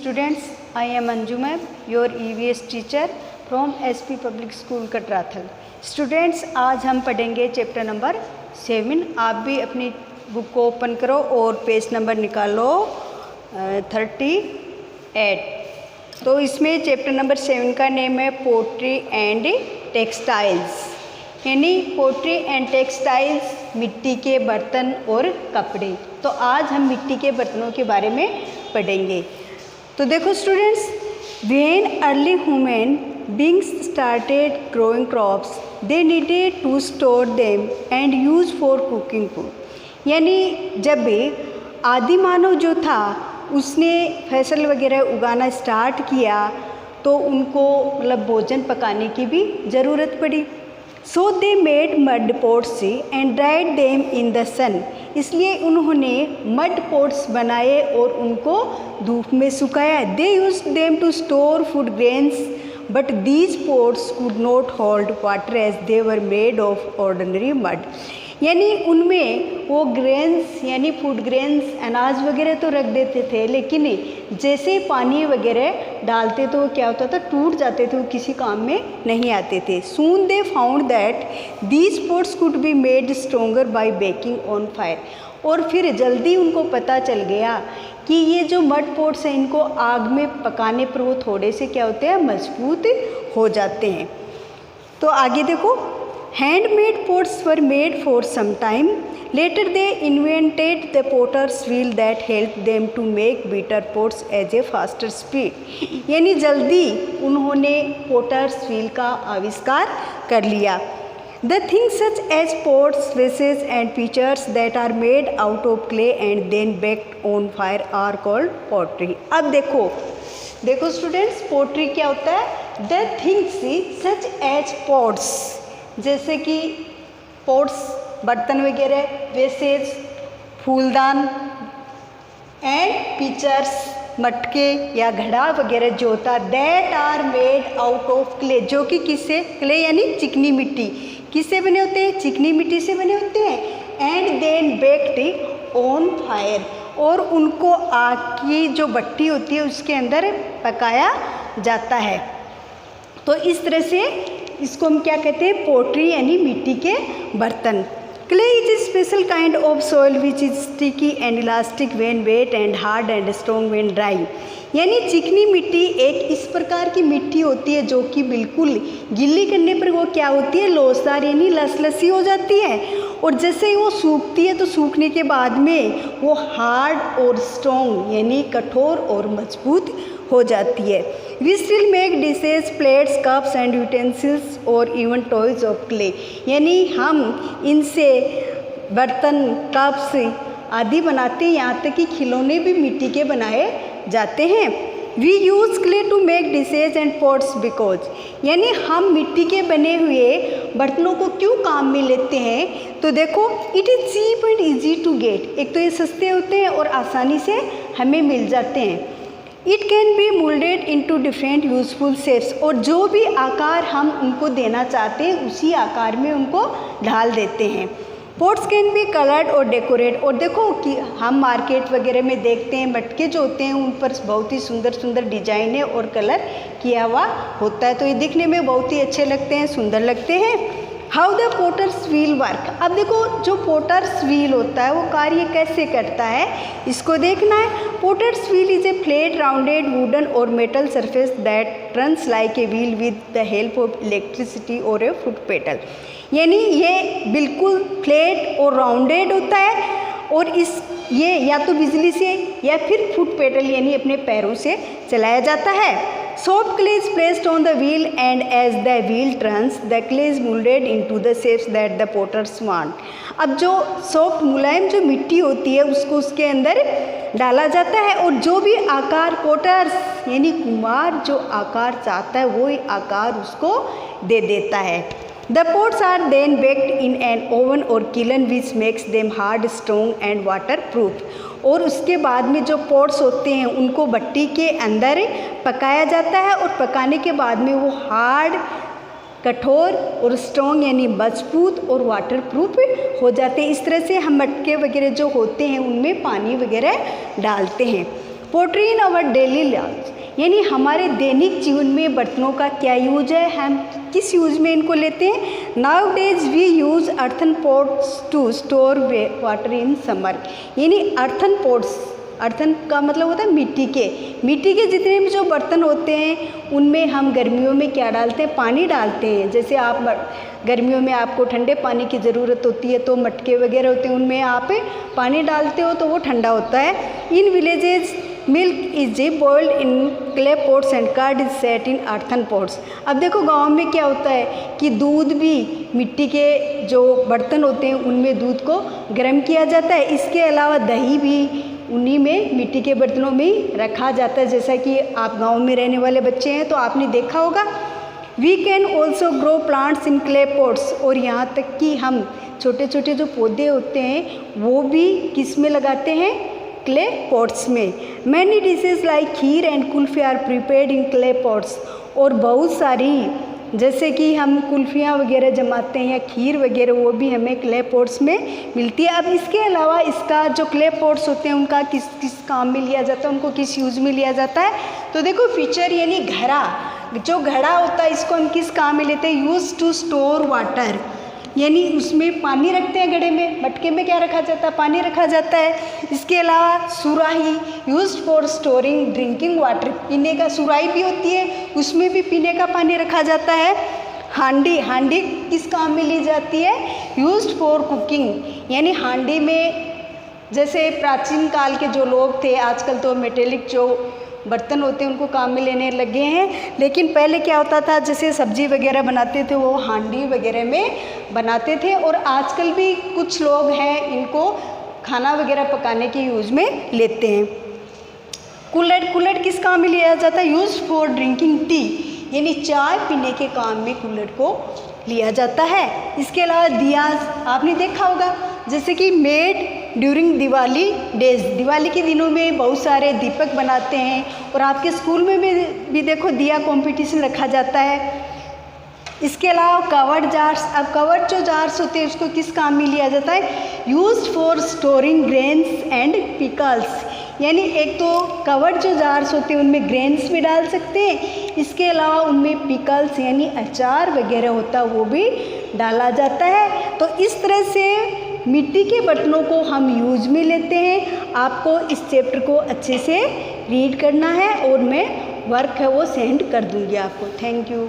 students, I am Anju ma'am, your EVS teacher from SP Public School Katrathal. Students, आज हम पढ़ेंगे chapter number 7। आप भी अपनी बुक को ओपन करो और पेज नंबर निकालो 38। तो इसमें चैप्टर नंबर 7 का नेम है पोट्री एंड टेक्सटाइल्स, यानी पोट्री एंड टेक्सटाइल्स, मिट्टी के बर्तन और कपड़े। तो आज हम मिट्टी के बर्तनों के बारे में पढ़ेंगे। तो देखो students, when early human beings started growing crops they needed to store them and use for cooking food. यानी जब भी आदि मानव जो था उसने फसल वगैरह उगाना स्टार्ट किया तो उनको मतलब भोजन पकाने की भी ज़रूरत पड़ी। So they made mud pots and dried them in the sun. इसलिए उन्होंने मड पोट्स बनाए और उनको धूप में सुखाया। They used them to store food grains but these pots could not hold water as they were made of ordinary mud. यानी उनमें वो ग्रेन्स यानी फूड ग्रेन्स अनाज वगैरह तो रख देते थे, लेकिन जैसे पानी वगैरह डालते तो क्या होता था, टूट जाते थे, वो किसी काम में नहीं आते थे। Soon they found that these pots could be made stronger by baking on fire. और फिर जल्दी उनको पता चल गया कि ये जो मड पोट्स हैं इनको आग में पकाने पर वो थोड़े से क्या होते हैं, मजबूत हो जाते हैं। तो आगे देखो, handmade pots were made for some time. Later they invented the potter's wheel that helped them to make better pots at a faster speed. यानी जल्दी उन्होंने पोटर्स व्हील का आविष्कार कर लिया। The things such as pots, vases and pitchers that are made out of clay and then baked on fire are called pottery. अब देखो students, pottery क्या होता है? The things such as pots, जैसे कि पोट्स बर्तन वगैरह, वेसेज फूलदान एंड पिचर्स मटके या घड़ा वगैरह जो होता, that are made out of clay, जो कि किससे, क्ले यानी चिकनी मिट्टी, किससे बने होते हैं, चिकनी मिट्टी से बने होते हैं। And then baked on fire, और उनको आग की जो भट्टी होती है उसके अंदर पकाया जाता है। तो इस तरह से इसको हम क्या कहते हैं, पोट्री यानी मिट्टी के बर्तन। Clay is a special kind of soil which is sticky and elastic when wet and hard and strong when dry. यानी चिकनी मिट्टी एक इस प्रकार की मिट्टी होती है जो कि बिल्कुल गीली करने पर वो क्या होती है, लोचदार यानी लसलसी हो जाती है, और जैसे ही वो सूखती है तो सूखने के बाद में वो हार्ड और स्ट्रॉन्ग यानी कठोर और मजबूत हो जाती है। We still make dishes, plates, cups and utensils और इवन टॉयज ऑफ क्ले। यानी हम इनसे बर्तन, कप्स आदि बनाते हैं, यहाँ तक कि खिलौने भी मिट्टी के बनाए जाते हैं। We use clay to make dishes and pots because, यानी हम मिट्टी के बने हुए बर्तनों को क्यों काम में लेते हैं, तो देखो it is cheap and easy to get. एक तो ये सस्ते होते हैं और आसानी से हमें मिल जाते हैं। It can be moulded into different useful shapes, और जो भी आकार हम उनको देना चाहते हैं उसी आकार में उनको ढाल देते हैं। पोट्स कैन बी कलर्ड और डेकोरेट, और देखो कि हम मार्केट वगैरह में देखते हैं मटके जो होते हैं उन पर बहुत ही सुंदर सुंदर डिजाइनें और कलर किया हुआ होता है, तो ये दिखने में बहुत ही अच्छे लगते हैं, सुंदर लगते हैं। How the potters wheel work. अब देखो जो पोटर्स व्हील होता है वो कार्य कैसे करता है, इसको देखना है। Potter's wheel is a flat rounded wooden और metal surface that turns like a wheel with the help of electricity और ए फुट पेडल। यानी ये बिल्कुल फ्लैट और राउंडेड होता है, और ये या तो बिजली से या फिर फुट पेडल यानी अपने पैरों से चलाया जाता है। Soft clay is placed on the wheel and as the wheel turns, the clay is molded into the shapes that the potters want. अब जो सॉफ्ट मुलायम जो मिट्टी होती है उसको उसके अंदर डाला जाता है, और जो भी आकार पोटर्स यानी कुम्हार जो आकार चाहता है वो ही आकार उसको दे देता है। The pots are then baked in an oven or kiln which makes them hard, strong and waterproof. और उसके बाद में जो पॉट्स होते हैं उनको भट्टी के अंदर पकाया जाता है, और पकाने के बाद में वो हार्ड, कठोर और स्ट्रॉन्ग यानी मजबूत और वाटरप्रूफ हो जाते हैं। इस तरह से हम मटके वगैरह जो होते हैं उनमें पानी वगैरह डालते हैं। Pottery in our daily life, यानी हमारे दैनिक जीवन में बर्तनों का क्या यूज है, हम किस यूज में इनको लेते हैं। Nowadays we use earthen pots to store water in summer, यानी अर्थन पॉट्स, अर्थन का मतलब होता है मिट्टी के जितने भी जो बर्तन होते हैं उनमें हम गर्मियों में क्या डालते हैं, पानी डालते हैं। जैसे आप गर्मियों में आपको ठंडे पानी की ज़रूरत होती है तो मटके वगैरह होते हैं उनमें आप पानी डालते हो तो वो ठंडा होता है। In villages milk is boiled in clay pots and curd is set in earthen pots. अब देखो गांव में क्या होता है कि दूध भी मिट्टी के जो बर्तन होते हैं उनमें दूध को गर्म किया जाता है। इसके अलावा दही भी उन्हीं में मिट्टी के बर्तनों में ही रखा जाता है। जैसा कि आप गांव में रहने वाले बच्चे हैं तो आपने देखा होगा। We can also grow plants in clay pots, और यहाँ तक कि हम छोटे छोटे जो पौधे होते हैं वो भी किस में लगाते हैं, क्ले पॉट्स में। Many dishes like kheer and kulfi are prepared in clay pots, और बहुत सारी जैसे कि हम कुल्फियाँ वगैरह जमाते हैं या खीर वगैरह वो भी हमें क्ले पॉट्स में मिलती है। अब इसके अलावा इसका जो क्ले पॉट्स होते हैं उनका किस किस काम में लिया जाता है, उनको किस यूज़ में लिया जाता है। तो देखो फीचर यानी घड़ा, जो घड़ा होता है इसको हम किस काम में लेते हैं, यूज़ टू स्टोर वाटर, यानी उसमें पानी रखते हैं घड़े में, मटके में क्या रखा जाता है, पानी रखा जाता है। इसके अलावा सुराही used for storing drinking water, पीने का सुराही भी होती है उसमें भी पीने का पानी रखा जाता है। हांडी, हांडी किस काम में ली जाती है, यूज्ड फॉर कुकिंग, यानी हांडी में जैसे प्राचीन काल के जो लोग थे, आजकल तो मेटेलिक जो बर्तन होते हैं उनको काम में लेने लगे हैं, लेकिन पहले क्या होता था जैसे सब्जी वगैरह बनाते थे वो हांडी वगैरह में बनाते थे। और आजकल भी कुछ लोग हैं इनको खाना वगैरह पकाने के यूज़ में लेते हैं। कुल्हड़, कुल्हड़ किस काम में लिया जाता है, यूज फॉर ड्रिंकिंग टी, यानी चाय पीने के काम में कुल्हड़ को लिया जाता है। इसके अलावा दिया आपने देखा होगा, जैसे कि made during Diwali days, Diwali के दिनों में बहुत सारे दीपक बनाते हैं और आपके स्कूल में भी देखो दिया कंपटीशन रखा जाता है। इसके अलावा कवर्ड जार्स, अब कवर्ड जो जार्स होते हैं उसको किस काम में लिया जाता है, used for storing grains and pickles, यानी एक तो कवर्ड जो जार्स होते हैं उनमें ग्रेन्स भी डाल सकते हैं, इसके अलावा उनमें पिकल्स यानी अचार वगैरह होता है वो भी डाला जाता है। तो इस तरह से मिट्टी के बर्तनों को हम यूज में लेते हैं। आपको इस चैप्टर को अच्छे से रीड करना है और मैं वर्क है वो सेंड कर दूंगी आपको। Thank you.